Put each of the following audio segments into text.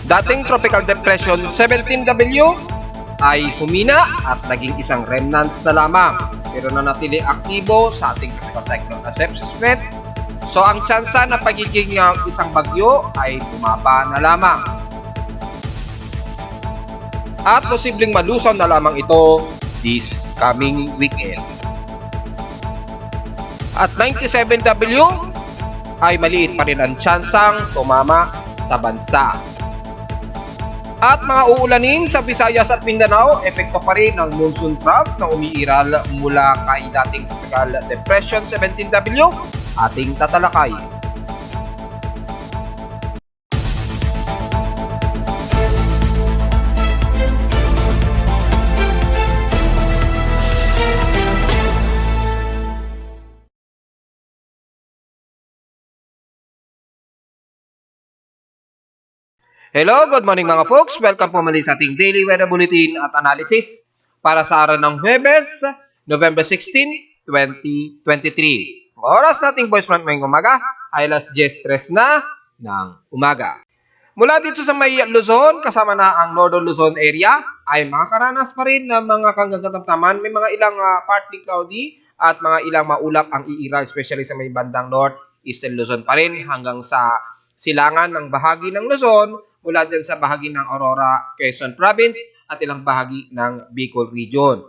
Dating Tropical Depression 17W ay humina at naging isang remnants na lamang, pero nanatili aktibo sa ating tropical cyclone assessment. So ang tsansa na pagiging isang bagyo ay bumaba na lamang. At posibleng malusaw na lamang ito this coming weekend. At 97W ay maliit pa rin ang tsansang tumama sa bansa. At mga uulanin sa Visayas at Mindanao, epekto pa rin ng monsoon trough na umiiral mula kay dating Tropical Depression 17W, ating tatalakay. Hello, good morning mga folks. Welcome po muli sa ating daily weather bulletin at analysis para sa araw ng Huwebes, November 16, 2023. Oras nating voice front ngayong umaga ay alas 10:03 na ng umaga. Mula dito sa may Luzon, kasama na ang Northern Luzon area, ay makakaranas pa rin ng mga kagagatamtaman. May mga ilang partly cloudy at mga ilang maulap ang iiral, especially sa may bandang North, Eastern Luzon pa rin hanggang sa silangan ng bahagi ng Luzon, mula din sa bahagi ng Aurora, Quezon Province at ilang bahagi ng Bicol Region.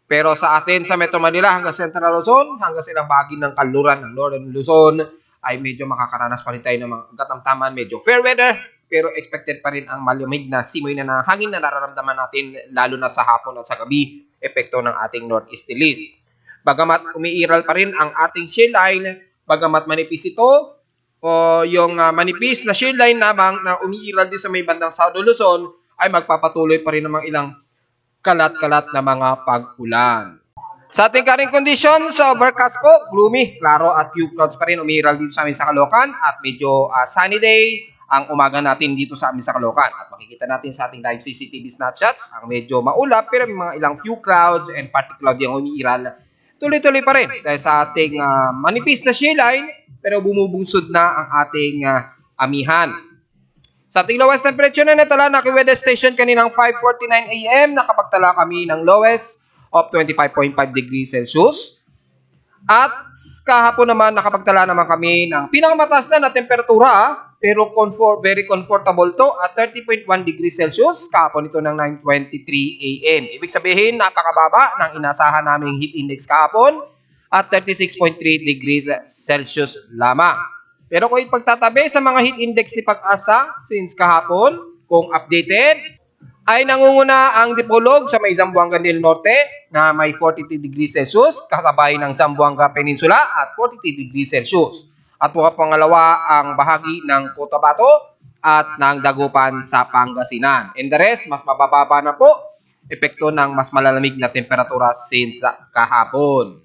Pero sa atin sa Metro Manila hanggang Central Luzon, hanggang sa ilang bahagi ng kanluran ng Northern Luzon ay medyo makakaranas pa rin tayo ng mga katamtaman, medyo fair weather, pero expected pa rin ang malamig na simoy na ng hangin na nararamdaman natin lalo na sa hapon at sa gabi, epekto ng ating northeasterlies. Bagamat umiiral pa rin ang ating shear line, bagamat manipis ito, o yung manipis na shear line lamang na umiiral din sa may bandang South Luzon ay magpapatuloy pa rin ng mga ilang kalat-kalat na mga pag-ulan. Sa ating current conditions, overcast po, gloomy, klaro at few clouds pa rin umiiral dito sa amin sa Caloocan at medyo sunny day ang umaga natin dito sa amin sa Caloocan. At makikita natin sa ating live CCTV snapshots ang medyo maulap pero may mga ilang few clouds and partly cloudy ang umiiral. Tuloy-tuloy pa rin dahil sa ating manipis na shear line pero bumubungsod na ang ating amihan. Sa ating lowest temperature na natala na weather station kaninang 5:49 AM, nakapagtala kami ng lowest of 25.5 degrees Celsius. At kahapon naman nakapagtala naman kami ng pinakamataas na temperatura pero very comfortable to at 30.1 degrees Celsius. Kahapon ito ng 9:23 AM. Ibig sabihin napakababa ng inasahan naming heat index kahapon at 36.3 degrees Celsius lamang. Pero kung ipagtatabi sa mga heat index ni Pag-asa since kahapon, kung updated, ay nangunguna ang Dipolog sa may Zamboanga del Norte na may 42 degrees Celsius, kasabay ng Zamboanga Peninsula at 43 degrees Celsius. At pangalawa ang bahagi ng Cotabato at ng Dagupan sa Pangasinan. And the rest, mas mabababa na po, epekto ng mas malalamig na temperatura since kahapon.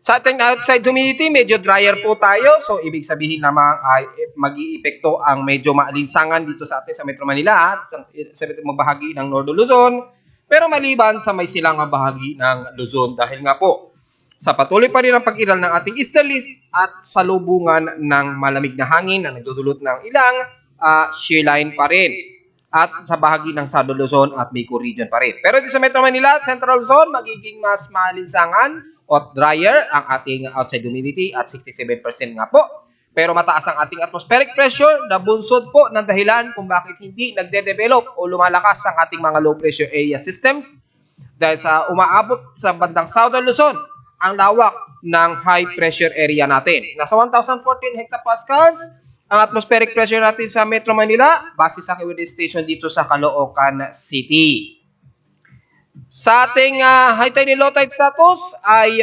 Sa ating outside humidity, medyo drier po tayo. So, ibig sabihin naman ay mag-iepekto ang medyo maalinsangan dito sa atin sa Metro Manila at sa bahagi ng Northern Luzon. Pero maliban sa may silangang bahagi ng Luzon dahil nga po sa patuloy pa rin ang pag-iral ng ating easterlies at salubungan ng malamig na hangin na nagdudulot ng ilang shear line pa rin. At sa bahagi ng Southern Luzon at Bicol Region pa rin. Pero dito sa Metro Manila at Central Luzon, magiging mas maalinsangan o drier ang ating outside humidity at 67% nga po. Pero mataas ang ating atmospheric pressure na bunsod po ng dahilan kung bakit hindi nagde-develop o lumalakas ang ating mga low pressure area systems dahil sa umaabot sa bandang Southern Luzon ang lawak ng high pressure area natin. Nasa 1,014 hectopascals ang atmospheric pressure natin sa Metro Manila base sa weather station dito sa Caloocan City. Sa ating high tide and low tide status ay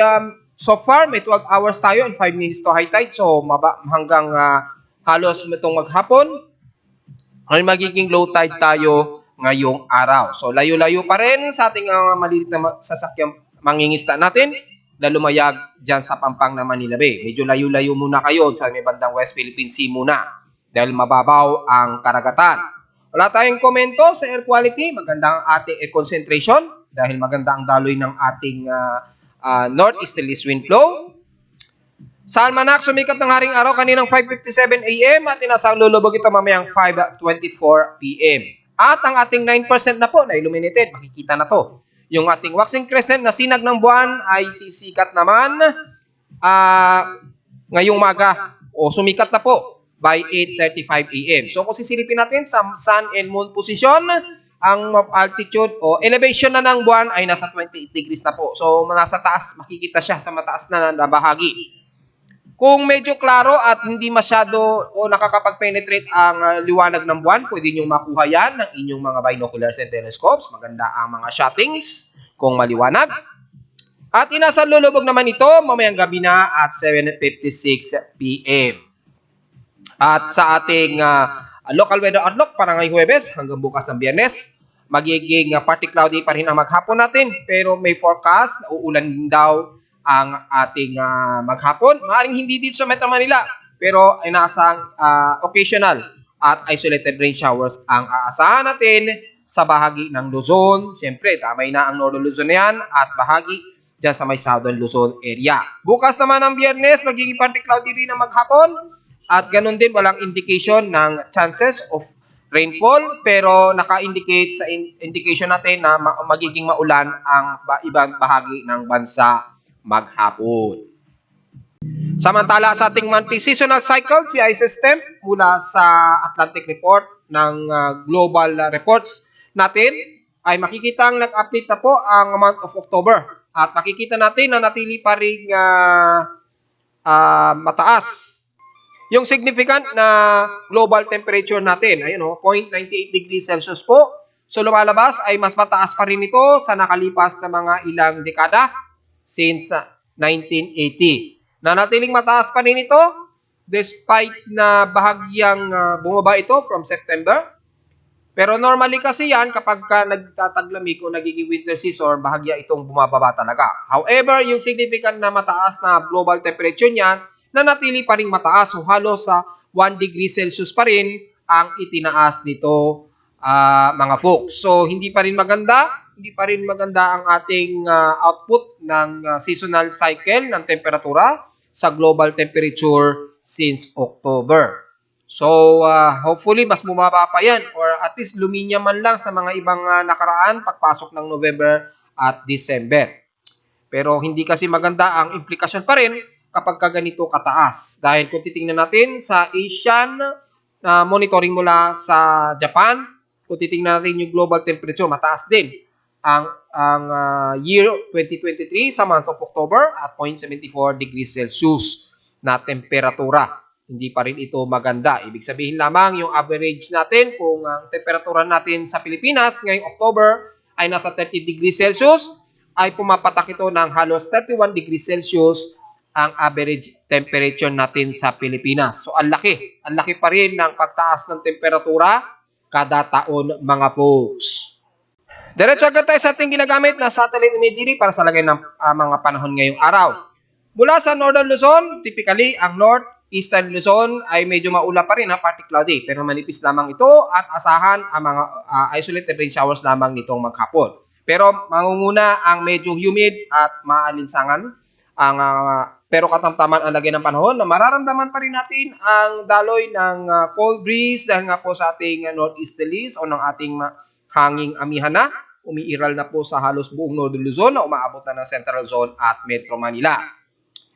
so far may 12 hours tayo and 5 minutes to high tide. So hanggang halos itong maghapon ay magiging low tide tayo ngayong araw. So layo-layo pa rin sa ating maliliit na sasakyang mangingisda natin na lumayag dyan sa Pampang na Manila Bay. Medyo layo-layo muna kayo sa may bandang West Philippine Sea muna dahil mababaw ang karagatan. Wala tayong komento sa air quality. Maganda ang ating air concentration dahil maganda ang daloy ng ating northeasterly wind flow. Sa almanac, sumikat ng haring araw kaninang 5:57 AM at inasang lulubog ito mamayang 5:24 PM. At ang ating 9% na po na illuminated, makikita na to. Yung ating waxing crescent na sinag ng buwan ay sisikat naman ngayong maga o sumikat na po by 8:35 AM. So kung sisilipin natin sa sun and moon position, ang altitude o elevation na ng buwan ay nasa 28 degrees na po. So nasa taas, makikita siya sa mataas na bahagi. Kung medyo klaro at hindi masyado o nakakapag-penetrate ang liwanag ng buwan, pwede nyo makuha yan ng inyong mga binoculars and telescopes. Maganda ang mga shottings kung maliwanag. At inasang lulubog naman ito mamayang gabi na at 7:56 PM. At sa ating local weather outlook para ngayong Huwebes hanggang bukas ng Biyernes, magiging partly cloudy pa rin ang maghapon natin, pero may forecast na uulan din daw ang ating maghapon. Maaaring hindi dito sa Metro Manila, pero ay nasang occasional at isolated rain showers ang aasahan natin sa bahagi ng Luzon. Siyempre, damay na ang Northern Luzon na yan at bahagi dyan sa may Southern Luzon area. Bukas naman ang Biyernes, magiging partly cloudy rin ang maghapon at ganun din walang indication ng chances of rainfall, pero naka-indicate sa indication natin na magiging maulan ang ibang bahagi ng bansa maghapon. Samantala sa ating monthly seasonal cycle GI system mula sa Atlantic Report ng global reports natin ay makikitang nag-update na po ang month of October at makikita natin na natili pa ring mataas yung significant na global temperature natin. Ayun 0.98 degrees Celsius po. So lumalabas ay mas mataas pa rin ito sa nakalipas na mga ilang dekada since 1980. Nanatiling mataas pa rin ito despite na bahagyang bumaba ito from September. Pero normally kasi yan kapag nagtataglamig o nagiging winter season, bahagya itong bumababa talaga. However, yung significant na mataas na global temperature niyan, nanatili pa rin mataas. So halos sa 1 degree Celsius pa rin ang itinaas nito mga folks. So hindi pa rin maganda ang ating output ng seasonal cycle ng temperatura sa global temperature since October. So hopefully mas bumaba pa yan or at least luminya man lang sa mga ibang nakaraan pagpasok ng November at December. Pero hindi kasi maganda ang implikasyon pa rin kapag ganito kataas. Dahil kung titingnan natin sa Asian monitoring mula sa Japan, kung titingnan natin yung global temperature, mataas din ang year 2023 sa month of October at 0.74 degrees Celsius na temperatura. Hindi pa rin ito maganda. Ibig sabihin lamang yung average natin kung ang temperatura natin sa Pilipinas ngayong October ay nasa 30 degrees Celsius, ay pumapatak ito ng halos 31 degrees Celsius ang average temperature natin sa Pilipinas. So ang laki pa rin ng pagtaas ng temperatura kada taon mga folks. Diretso agad tayo sa ating ginagamit na satellite imagery para sa lagay ng mga panahon ngayong araw. Mula sa Northern Luzon, typically ang Northeastern Luzon ay medyo maula pa rin, partly cloudy, pero manipis lamang ito at asahan ang mga isolated rain showers lamang nitong maghapon. Pero mangunguna ang medyo humid at maalinsangan pero katamtaman ang lagay ng panahon na mararamdaman pa rin natin ang daloy ng cold breeze dahil nga po sa ating northeasterlies o ng ating hanging amihan na umiiral na po sa halos buong Northern Luzon na umaabot na ng Central Zone at Metro Manila.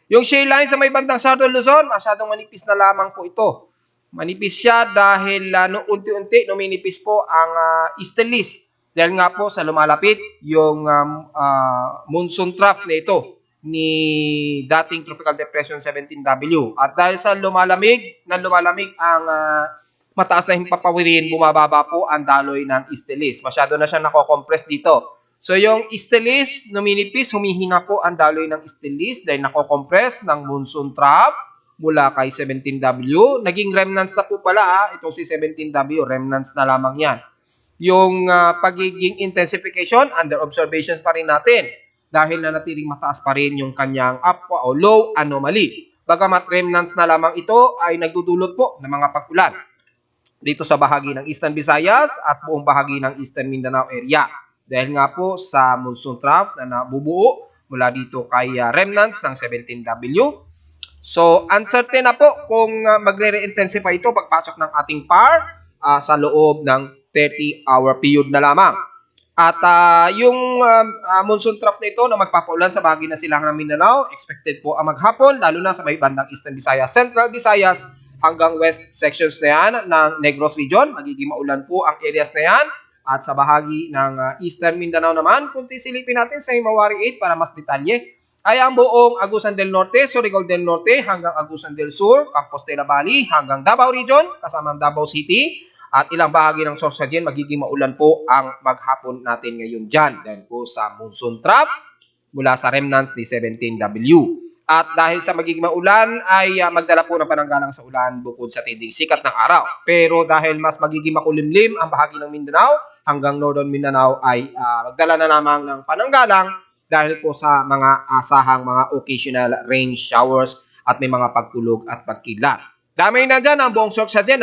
Yung shale line sa may bandang Southern Luzon, masyadong manipis na lamang po ito. Manipis siya dahil unti-unti numinipis po ang easterlies dahil nga po sa lumalapit yung monsoon trough na ito ni dating Tropical Depression 17W. At dahil sa lumalamig ang mataas na himpapawirin, bumababa po ang daloy ng easterlies. Masyado na siya nako-compress dito. So yung easterlies, numinipis, humihina po ang daloy ng easterlies dahil nako-compress ng monsoon trough mula kay 17W. Naging remnants na po pala, itong si 17W, remnants na lamang yan. Yung pagiging intensification, under observation pa rin natin dahil nanatiling mataas pa rin yung kanyang up o low anomaly. Bagamat remnants na lamang ito ay nagdudulot po ng mga pag-ulan dito sa bahagi ng Eastern Visayas at buong bahagi ng Eastern Mindanao area. Dahil nga po sa monsoon trough na nabubuo mula dito kay remnants ng 17W. So, uncertain na po kung magre-intensify ito pagpasok ng ating PAR sa loob ng 30-hour period na lamang. At yung monsoon trough na ito na magpapaulan sa bahagi na silangan ng Mindanao, expected po ang maghapon, lalo na sa may bandang Eastern Visayas, Central Visayas, hanggang west sections na yan ng Negros Region. Magiging maulan po ang areas na yan. At sa bahagi ng Eastern Mindanao naman, kung silipin natin sa Himawari 8 para mas detalye, ay ang buong Agusan del Norte, Surigao del Norte, hanggang Agusan del Sur, Compostela Valley, hanggang Davao Region, kasama ang Davao City, at ilang bahagi ng Sorsogon, magiging maulan po ang maghapon natin ngayon dyan. Dahil po sa monsoon trap mula sa remnants ni 17W. At dahil sa magiging maulan ay magdala po ng pananggalang sa ulan bukod sa tinding sikat ng araw. Pero dahil mas magiging makulimlim ang bahagi ng Mindanao hanggang Northern Mindanao ay magdala na lamang ng pananggalang dahil po sa mga asahang mga occasional rain showers at may mga pagkulog at pagkilat. Damay na dyan ang buong Sorsogon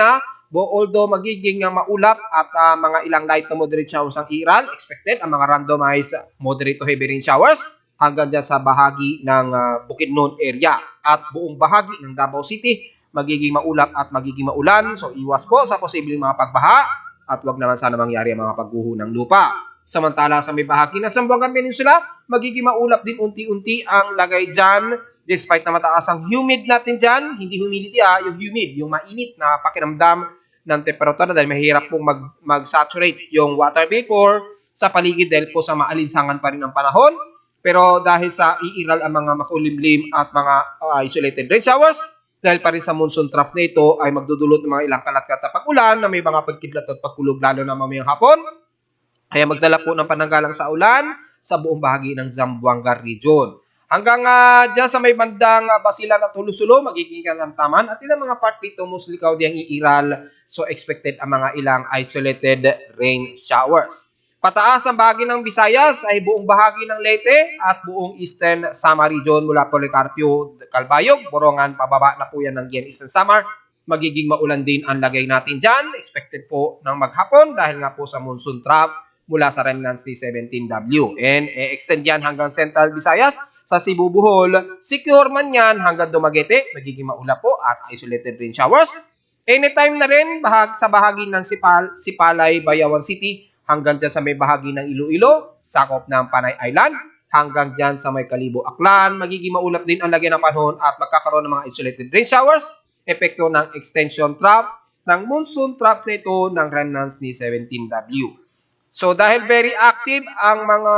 although magiging maulap at mga ilang light to moderate showers ang iral, expected ang mga randomized moderate to heavy rain showers hanggang dyan sa bahagi ng Bukidnon area at buong bahagi ng Davao City magiging maulap at magiging maulan. So iwas po sa posibleng mga pagbaha at wag naman sana mangyari ang mga pagguho ng lupa. Samantala sa may bahagi ng Zamboanga Peninsula, magiging maulap din unti-unti ang lagay dyan despite na mataas ang humid natin dyan. Hindi humidity yung humid, yung mainit na pakiramdam ng temperatura dahil mahirap pong mag-saturate yung water vapor sa paligid dahil po sa maalinsangan pa rin ang panahon. Pero dahil sa iiral ang mga makulimlim at mga isolated rain showers, dahil pa rin sa monsoon trough na ito ay magdudulot ng mga ilang kalat-kalat na pag-ulan na may mga pagkidlat at pagkulog lalo na mamayang hapon. Kaya magdala po ng pananggalang sa ulan sa buong bahagi ng Zamboanga Region. Hanggang dyan sa may bandang Basilan at Hulusulo, magiging katamtaman at ilang mga part dito mostly cloudy ang iiral. So expected ang mga ilang isolated rain showers. Pataas ang bahagi ng Visayas ay buong bahagi ng Leyte at buong Eastern Samar Region mula Policarpio, Calbayog, Borongan, pababa na po yan ng Gian Eastern Samar. Magiging maulan din ang lagay natin dyan. Expected po ng maghapon dahil nga po sa monsoon trough mula sa remnants ni 17W. And extend yan hanggang Central Visayas. Sa Cebu, Bohol, secure man yan hanggang Dumaguete, magiging maulap po at isolated rain showers. Anytime na rin sa bahagi ng Sipalay, Bayawan City, hanggang dyan sa may bahagi ng Iloilo, sakop ng Panay Island, hanggang dyan sa may Kalibo, Aklan, magiging maulap din ang lagyan ng panahon at magkakaroon ng mga isolated rain showers, epekto ng extension trough, ng monsoon trough nito ng remnants ni 17W. So dahil very active ang mga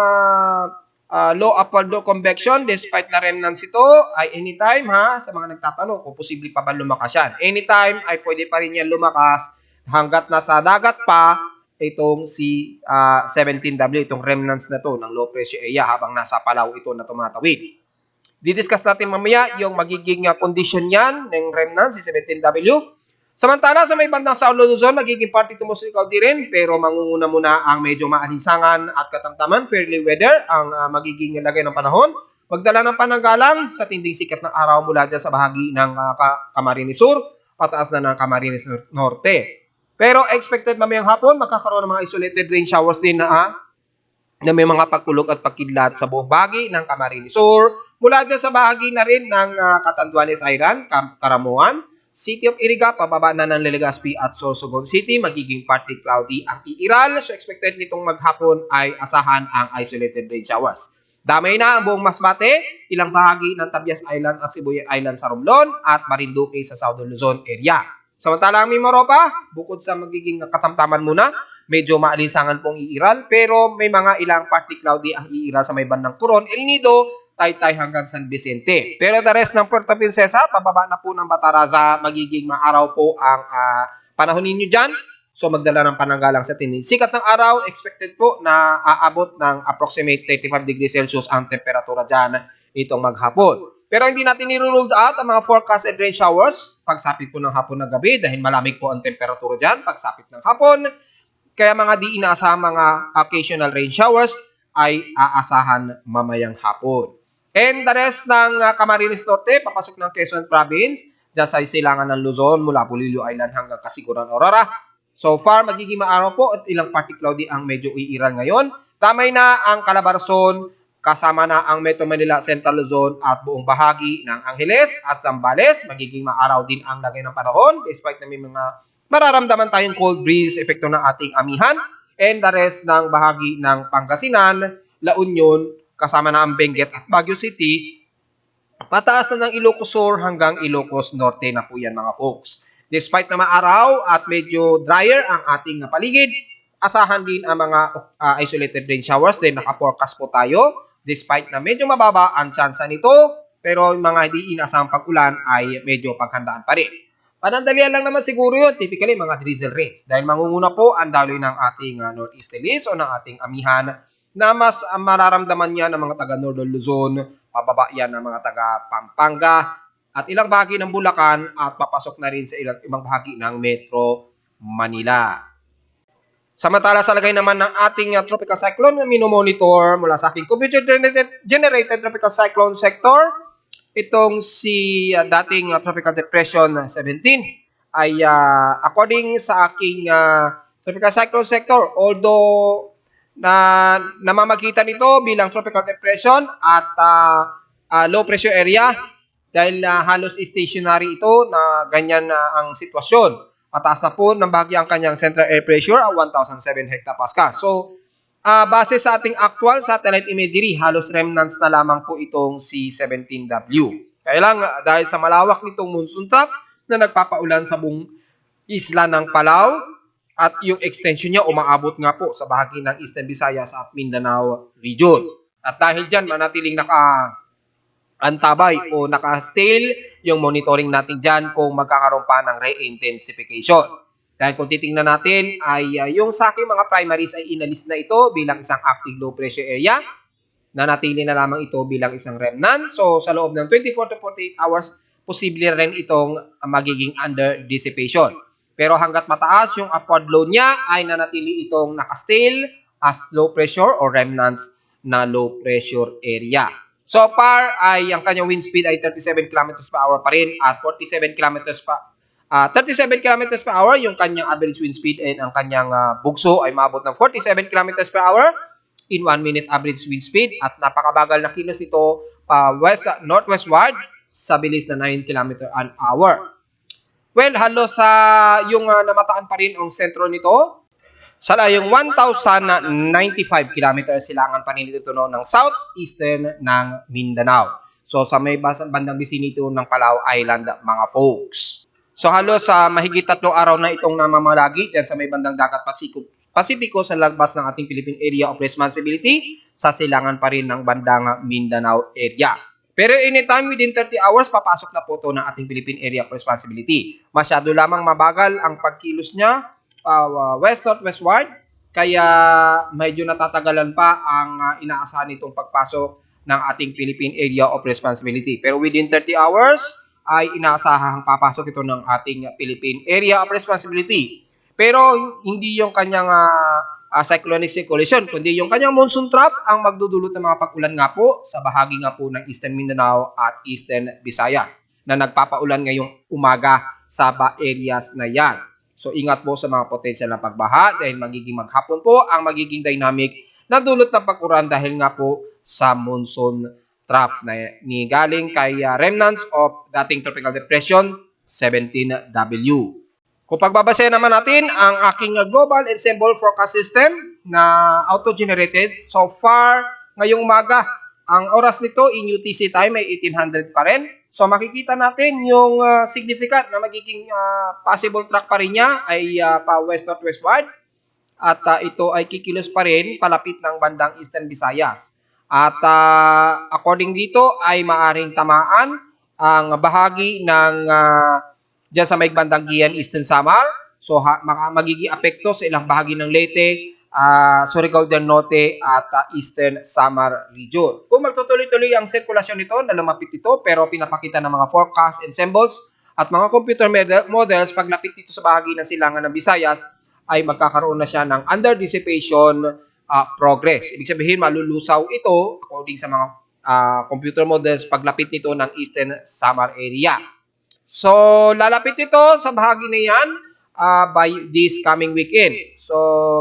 low upward low convection despite na remnants ito ay anytime sa mga nagtatanong kung posible pa ba lumakas yan. Anytime ay pwede pa rin yan lumakas hanggat nasa dagat pa itong si 17W, itong remnants na to ng low pressure area habang nasa Palau ito na tumatawid. Didiscuss natin mamaya yung magiging condition yan ng remnants si 17W. Samantala sa may bandang South Luzon, magiging party to mostly cloudy rin pero mangunguna muna ang medyo maalinsangan at katamtaman, fairly weather ang magiging lagay ng panahon. Magdala ng pananggalang sa tinding sikat ng araw mula dyan sa bahagi ng Camarines Sur, pataas na ng Camarines Norte. Pero expected mamayang hapon, magkakaroon ng mga isolated rain showers din na may mga pagkulog at pagkidlat sa buong bahagi ng Camarines Sur, mula dyan sa bahagi na rin ng Catanduanes Island, Karamuan, City of Iriga, pababa na ng Legazpi at Sorsogon City, magiging partly cloudy ang iiral. So expected nitong maghapon ay asahan ang isolated rain showers. Damay na ang buong Masbate, ilang bahagi ng Tabias Island at Sibuyan Island sa Romblon at Marinduque sa Southern Luzon area. Samantala ang Mimaropa, bukod sa magiging katamtaman muna, medyo maalinsangan pong iiral pero may mga ilang partly cloudy ang iiral sa may bandang Coron, El Nido, Taytay hanggang San Vicente. Pero the rest ng Puerto Princesa, pababa na po ng Bataraza, magiging maaraw po ang panahon ninyo dyan. So magdala ng pananggalang sa tinin. Sikat ng araw, expected po na aabot ng approximate 35 degrees Celsius ang temperatura dyan itong maghapon. Pero hindi natin niruled out ang mga forecasted rain showers pagsapit po ng hapon na gabi dahil malamig po ang temperatura dyan pagsapit ng hapon. Kaya mga di inaasahang mga occasional rain showers ay aasahan mamayang hapon. And the rest ng Camarines Norte, papasok ng Quezon Province, dyan sa silangan ng Luzon, mula Pulilio Island hanggang Kasiguran, Aurora. So far, magiging maaraw po at ilang partly cloudy ang medyo iiral ngayon. Tamay na ang Calabarzon, kasama na ang Metro Manila, Central Luzon at buong bahagi ng Angeles at Zambales. Magiging maaraw din ang lagay ng panahon despite na may mga mararamdaman tayong cold breeze epekto ng ating amihan, and the rest ng bahagi ng Pangasinan, La Union, kasama na ang Benguet at Baguio City, pataas na ng Ilocos Sur hanggang Ilocos Norte na po yan mga folks. Despite na maaraw at medyo drier ang ating paligid, asahan din ang mga isolated rain showers din naka-forecast po tayo. Despite na medyo mababa ang tsansa nito, pero yung mga hindi inaasahang pag-ulan ay medyo paghandaan pa rin. Panandalian lang naman siguro yun, typically mga drizzle rains. Dahil mangunguna po ang daloy ng ating northeasterlies o ng ating amihan na mas mararamdaman yan ng mga taga Northern Luzon, pababa yan ng mga taga Pampanga, at ilang bahagi ng Bulacan at papasok na rin sa ibang bahagi ng Metro Manila. Samantala sa lagay naman ng ating tropical cyclone na minomonitor mula sa aking computer-generated tropical cyclone sector, itong si dating tropical depression 17 ay according sa aking tropical cyclone sector, although namamagitan ito bilang tropical depression at low pressure area dahil halos stationary ito na ganyan ang sitwasyon. Mataas na po ng bahagi ang kanyang central air pressure at 1,007 hectopascal. So, base sa ating actual satellite imagery, halos remnants na lamang po itong C-17W. Kaya lang, dahil sa malawak nitong monsoon trap na nagpapaulan sa buong isla ng Palau at yung extension niya umaabot nga po sa bahagi ng Eastern Visayas at Mindanao region. At dahil dyan, manatiling antabay o naka-stale yung monitoring natin dyan kung magkakaroon pa ng re-intensification. Dahil kung titingnan natin ay yung sa aking mga primaries ay inalis na ito bilang isang active low pressure area, nanatili na lamang ito bilang isang remnant. So sa loob ng 24 to 48 hours, posible rin itong magiging under dissipation. Pero hanggat mataas yung upward low niya ay nanatili itong naka-stale as low pressure or remnants na low pressure area. So far ay ang kanyang wind speed ay 37 km per hour pa rin at 37 km per hour yung kanyang average wind speed, and ang kanyang bugso ay maabot ng 47 km per hour in 1 minute average wind speed, at napakabagal na kilos ito pa northwestward sa bilis na 9 km an hour. Well, halos yung namataan pa rin ang sentro nito. Sa layong 1,095 km silangan pa rin ito ng southeastern ng Mindanao. So sa may bandang bisinito ng Palau Island mga folks. So halos mahigit 3 araw na itong namamalagi dyan sa may bandang dagat Pasipiko sa labas ng ating Philippine Area of Responsibility sa silangan pa rin ng bandang Mindanao area. Pero anytime within 30 hours, papasok na po ito ng ating Philippine Area of Responsibility. Masyado lamang mabagal ang pagkilos niya west-northwestward, kaya medyo natatagalan pa ang inaasahan nitong pagpasok ng ating Philippine Area of Responsibility. Pero within 30 hours ay inaasahang papasok ito ng ating Philippine Area of Responsibility. Pero hindi yung kanyang cyclonic circulation, kundi yung kanyang monsoon trap ang magdudulot ng mga pag-ulan nga po sa bahagi nga po ng Eastern Mindanao at Eastern Visayas na nagpapaulan ngayong umaga sa areas na yan. So ingat po sa mga potensyal na pagbaha dahil magiging maghapon po ang magiging dynamic na dulot ng pag-ulan dahil nga po sa monsoon trap na galing kay remnants of dating tropical depression 17W. Kung pagbabasehan naman natin ang aking global ensemble forecast system na auto-generated, so far ngayong umaga, ang oras nito in UTC time ay 1800 pa rin. So makikita natin yung significant na magiging possible track pa rin niya ay pa west-northwestward. At ito ay kikilos pa rin palapit ng bandang Eastern Visayas. At according dito ay maaring tamaan ang bahagi ng dyan sa may bandang Gian, Eastern Samar. So magiging apekto sa ilang bahagi ng Leyte, Surigao del Norte at Eastern Samar region. Kung magtutuloy-tuloy ang sirkulasyon nito na lumapit ito pero pinapakita ng mga forecast and symbols at mga computer models paglapit dito sa bahagi ng silangan ng Visayas ay magkakaroon na siya ng under dissipation progress. Ibig sabihin malulusaw ito according sa mga computer models paglapit nito ng Eastern Samar area. So lalapit ito sa bahagi na yan by this coming weekend. So,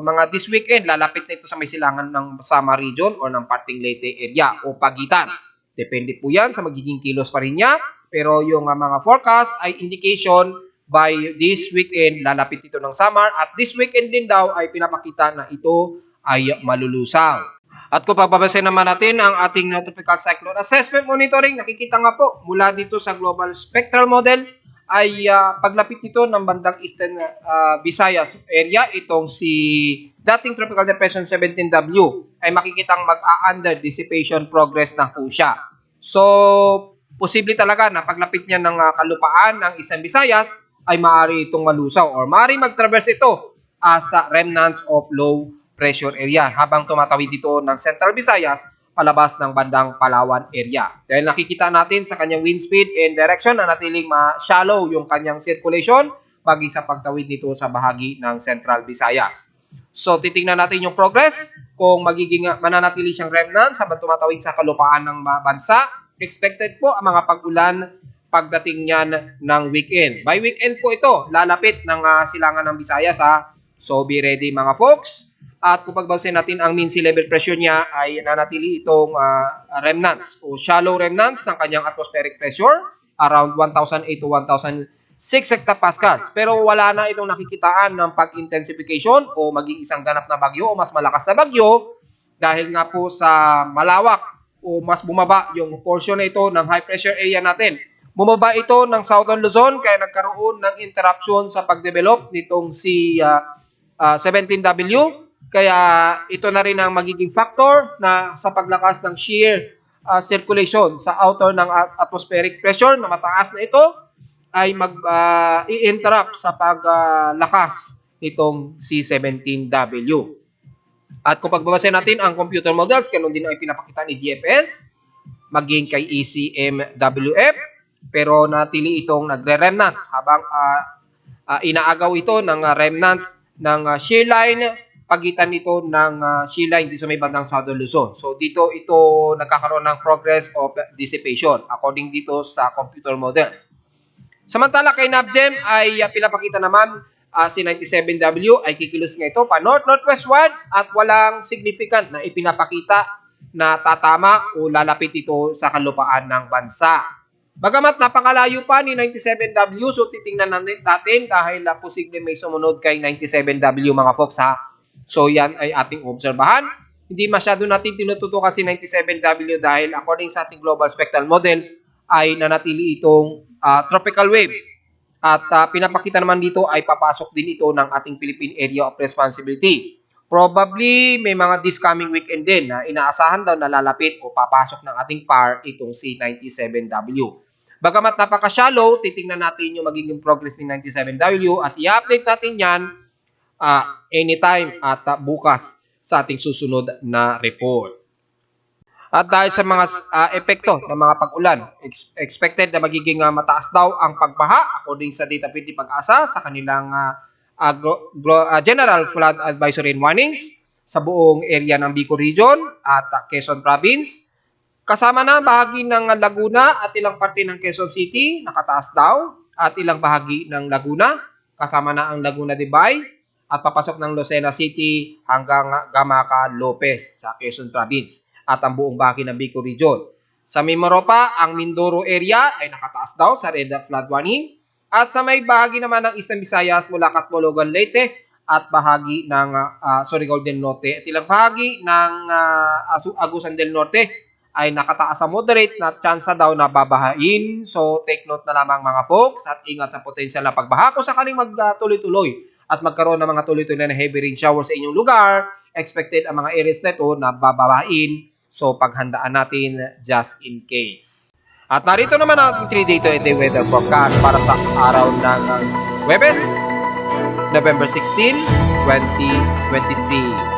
mga this weekend, lalapit na ito sa may silangan ng Samar region or ng parting Leyte area o pagitan. Depende po yan sa magiging kilos pa rin niya. Pero yung mga forecast ay indication by this weekend, lalapit ito ng Samar. At this weekend din daw ay pinapakita na ito ay malulusaw. At kung pagbabasahin naman natin ang ating tropical cyclone assessment monitoring, nakikita nga po mula dito sa global spectral model ay paglapit nito ng bandang Eastern Visayas area, itong si dating Tropical Depression 17W ay makikitang mag-under dissipation progress na po siya. So, posible talaga na paglapit niya ng kalupaan ng Eastern Visayas ay maaari itong malusaw or maaari mag-traverse ito sa remnants of low pressure area habang tumatawid dito ng Central Visayas palabas ng bandang Palawan area. Dahil nakikita natin sa kanyang wind speed and direction na natiling ma-shallow yung kanyang circulation bagay sa pagtawid nito sa bahagi ng Central Visayas. So, titingnan natin yung progress kung magiging mananatili siyang remnants habang tumatawid sa kalupaan ng bansa. Expected po ang mga pag-ulan pagdating niyan ng weekend. By weekend po ito, lalapit ng silangan ng Visayas ha. So, be ready mga folks. At kung pagbabasin natin ang mean sea level pressure niya ay nanatili itong remnants o shallow remnants ng kanyang atmospheric pressure around 1,008 to 1,006 hectopascals. Pero wala na itong nakikitaan ng pag-intensification o maging isang ganap na bagyo o mas malakas na bagyo dahil nga po sa malawak o mas bumaba yung portion na ito ng high pressure area natin. Bumaba ito ng Southern Luzon kaya nagkaroon ng interruption sa pagdevelop nitong si 17W. Kaya ito na rin ang magiging factor na sa paglakas ng shear circulation sa outer ng atmospheric pressure na mataas na ito ay mag-i-interrupt sa paglakas nitong C17W. At kung pagbabasahin natin ang computer models, ganun din ay pinapakita ni GFS maging kay ECMWF pero natili itong nagre-remnants habang inaagaw ito ng remnants ng shear line pagitan nito ng shear line dito sa may bandang Southern Luzon. So dito ito nagkakaroon ng progress of dissipation according dito sa computer models. Samantala kay NAVGEM ay pinapakita naman si 97W ay kikilos nga ito pa north-northwestward at walang significant na ipinapakita na tatama o lalapit ito sa kalupaan ng bansa. Bagamat napakalayo pa ni 97W, so titingnan natin dahil posible may sumunod kay 97W mga folks ha. So yan ay ating obserbahan. Hindi masyado natin tinututukan si 97W dahil according sa ating global spectral model ay nanatili itong tropical wave. At pinapakita naman dito ay papasok din ito ng ating Philippine Area of Responsibility. Probably may mga this coming weekend din na inaasahan daw na lalapit o papasok ng ating PAR itong si 97W. Bagamat napaka-shallow, titingnan natin yung magiging progress ni 97W at i-update natin yan anytime at bukas sa ating susunod na report. At dahil sa mga epekto ng mga pag-ulan, expected na magiging mataas daw ang pagbaha according sa Data PhilHealth Pag-asa sa kanilang General Flood Advisory and Warnings sa buong area ng Bicol Region at Quezon Province. Kasama na bahagi ng Laguna at ilang parte ng Quezon City, nakataas daw, at ilang bahagi ng Laguna, kasama na ang Laguna de Bay, at papasok ng Lucena City hanggang Gamaca Lopez sa Quezon Province at ang buong bahagi ng Bicol Region. Sa Mimaropa, ang Mindoro area ay nakataas daw sa red flood warning at sa may bahagi naman ng Eastern Visayas mula Catbologan, Leyte at bahagi ng Surigao del Norte at ilang bahagi ng Agusan del Norte ay nakataas sa moderate na tsansa daw na babahain. So take note na lamang mga folks at ingat sa potensyal na pagbaha kung sakaling magtuloy-tuloy at magkaroon ng mga tuloy-tuloy na heavy rain shower sa inyong lugar, expected ang mga areas na ito na bababain. So, paghandaan natin just in case. At narito naman ang 3-day to 8-day weather forecast para sa araw ng Huwebes, November 16, 2023.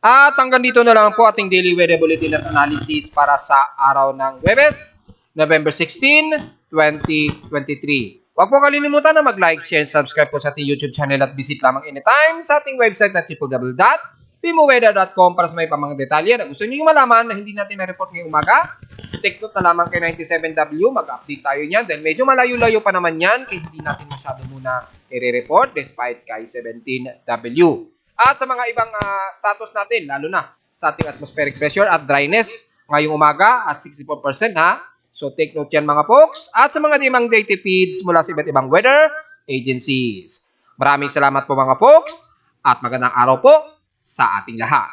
At hanggang dito na lang po ating daily weather bulletin at analysis para sa araw ng Huwebes, November 16, 2023. Huwag po kalilimutan na mag-like, share, and subscribe po sa ating YouTube channel at visit lamang anytime sa ating website na www.pimoweather.com para sa may pamang detalye na gusto niyo malaman na hindi natin na-report ngayong umaga. Take note na lamang kay 97W, mag-update tayo niyan dahil medyo malayo-layo pa naman yan kaya hindi natin masyado muna i-report despite kay 17W. At sa mga ibang status natin, lalo na sa ating atmospheric pressure at dryness ngayong umaga at 64% ha. So take note yan mga folks. At sa mga dimang data feeds mula sa iba't ibang weather agencies. Maraming salamat po mga folks at magandang araw po sa ating lahat.